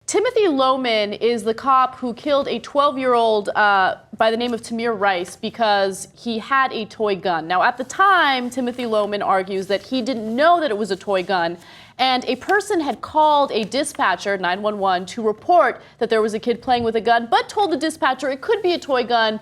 Timothy Loehmann is the cop who killed a 12-year-old by the name of Tamir Rice because he had a toy gun. Now, at the time, Timothy Loehmann argues that he didn't know that it was a toy gun, and a person had called a dispatcher, 911, to report that there was a kid playing with a gun, but told the dispatcher it could be a toy gun.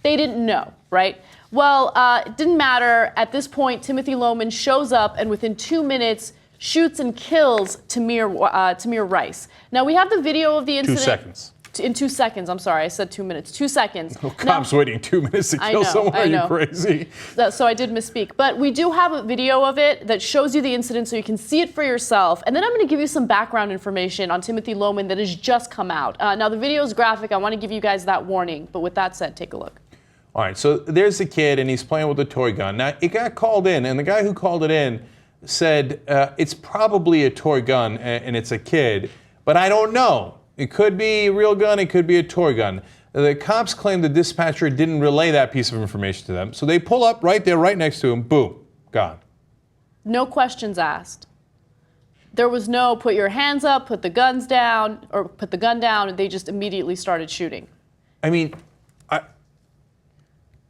They didn't know, right? Well, it didn't matter. At this point, Timothy Loehmann shows up, and within 2 minutes, shoots and kills Tamir Rice. Now, we have the video of the incident. 2 seconds. In 2 seconds, I'm sorry, I said 2 minutes. 2 seconds. No cops waiting 2 minutes to kill someone. Are you crazy? So I did misspeak. But we do have a video of it that shows you the incident so you can see it for yourself. And then I'm going to give you some background information on Timothy Loehmann that has just come out. Now, the video is graphic. I want to give you guys that warning. But with that said, take a look. All right, so there's the kid, and he's playing with a toy gun. Now, it got called in, and the guy who called it in said it's probably a toy gun and it's a kid, but I don't know. It could be a real gun, it could be a toy gun. The cops claim the dispatcher didn't relay that piece of information to them, so they pull up right there, right next to him, boom, gone. No questions asked. There was no put your hands up, put the guns down, or put the gun down, they just immediately started shooting. I mean,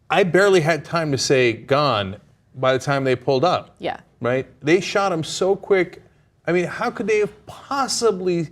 I barely had time to say gone by the time they pulled up. Yeah. Right? They shot him so quick. I mean, how could they have possibly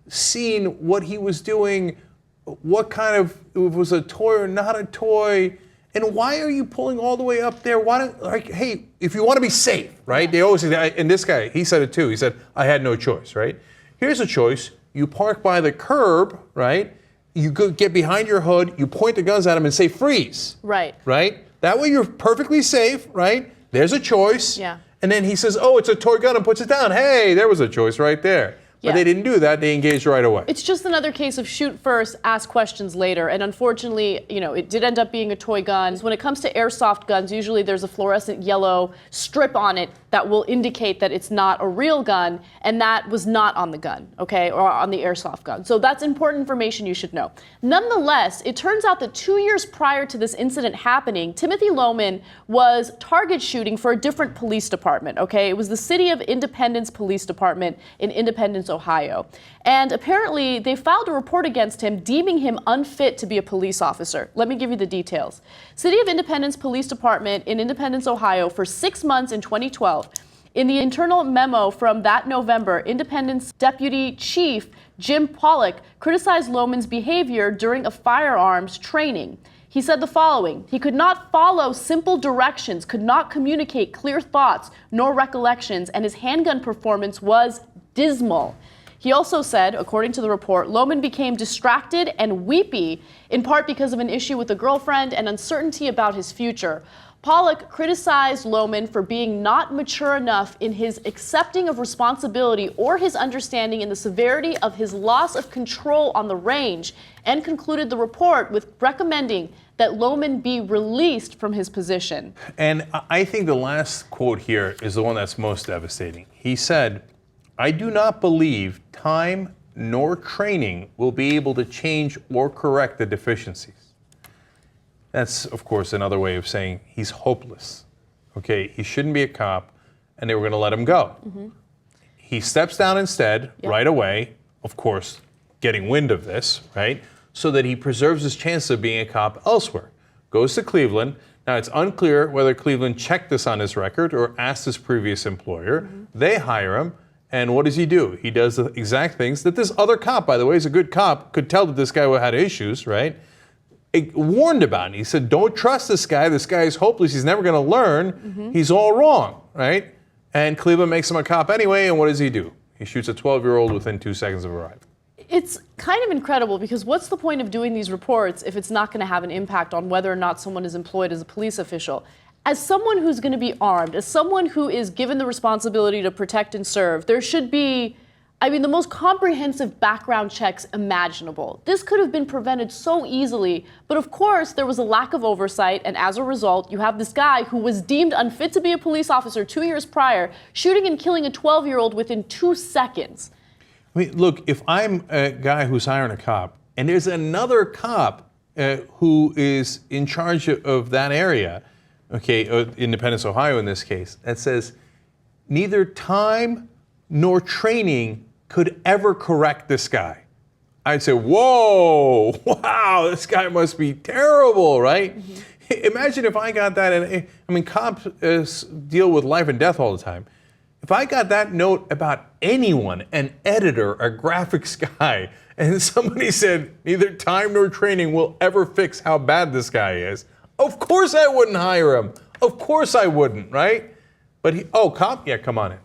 seen what he was doing? What kind of, if it was a toy or not a toy? And why are you pulling all the way up there? Why don't, like, hey, if you want to be safe, right? They always say, and this guy, he said it too. He said, I had no choice, right? Here's a choice. You park by the curb, right? You go get behind your hood, you point the guns at him and say, freeze. Right. Right? That way you're perfectly safe, right? There's a choice. Yeah. And then he says, oh, it's a toy gun, and puts it down. Hey, there was a choice right there. But they didn't do that. They engaged right away. It's just another case of shoot first, ask questions later. And unfortunately, you know, it did end up being a toy gun. When it comes to airsoft guns, usually there's a fluorescent yellow strip on it that will indicate that it's not a real gun. And that was not on the gun, okay, or on the airsoft gun. So that's important information you should know. Nonetheless, it turns out that 2 years prior to this incident happening, Timothy Loehmann was target shooting for a different police department, okay? It was the City of Independence Police Department in Independence, Ohio. And apparently they filed a report against him deeming him unfit to be a police officer. Let me give you the details. City of Independence Police Department in Independence, Ohio for 6 months in 2012. In the internal memo from that November, Independence Deputy Chief Jim Polak criticized Loehmann's behavior during a firearms training. He said the following: he could not follow simple directions, could not communicate clear thoughts nor recollections, and his handgun performance was dismal. He also said, according to the report, Loehmann became distracted and weepy, in part because of an issue with a girlfriend and uncertainty about his future. Polak criticized Loehmann for being not mature enough in his accepting of responsibility or his understanding in the severity of his loss of control on the range, and concluded the report with recommending that Loehmann be released from his position. And I think the last quote here is the one that's most devastating. He said, I do not believe time nor training will be able to change or correct the deficiencies. That's, of course, another way of saying he's hopeless. Okay, he shouldn't be a cop, and they were going to let him go. Mm-hmm. He steps down instead, right away, of course, getting wind of this, right, so that he preserves his chance of being a cop elsewhere. Goes to Cleveland. Now, it's unclear whether Cleveland checked this on his record or asked his previous employer. Mm-hmm. They hire him. And what does he do? He does the exact things that this other cop, by the way, is a good cop, could tell that this guy had issues, right? It warned about it. He said, don't trust this guy. This guy is hopeless. He's never going to learn. Mm-hmm. He's all wrong, right? And Cleveland makes him a cop anyway, and what does he do? He shoots a 12-year-old within 2 seconds of arrival. It's kind of incredible because what's the point of doing these reports if it's not going to have an impact on whether or not someone is employed as a police official? As someone who's going to be armed, as someone who is given the responsibility to protect and serve, there should be, the most comprehensive background checks imaginable. This could have been prevented so easily, but of course there was a lack of oversight, and as a result, you have this guy who was deemed unfit to be a police officer 2 years prior, shooting and killing a 12-year-old within 2 seconds. I mean, look, if I'm a guy who's hiring a cop, and there's another cop who is in charge of that area, okay, Independence, Ohio in this case, that says neither time nor training could ever correct this guy. I'd say, whoa, wow, this guy must be terrible, right? Imagine if I got that, and I mean, cops deal with life and death all the time. If I got that note about anyone, an editor, a graphics guy, and somebody said neither time nor training will ever fix how bad this guy is, of course I wouldn't hire him. Of course I wouldn't, right? But cop? Yeah, come on in.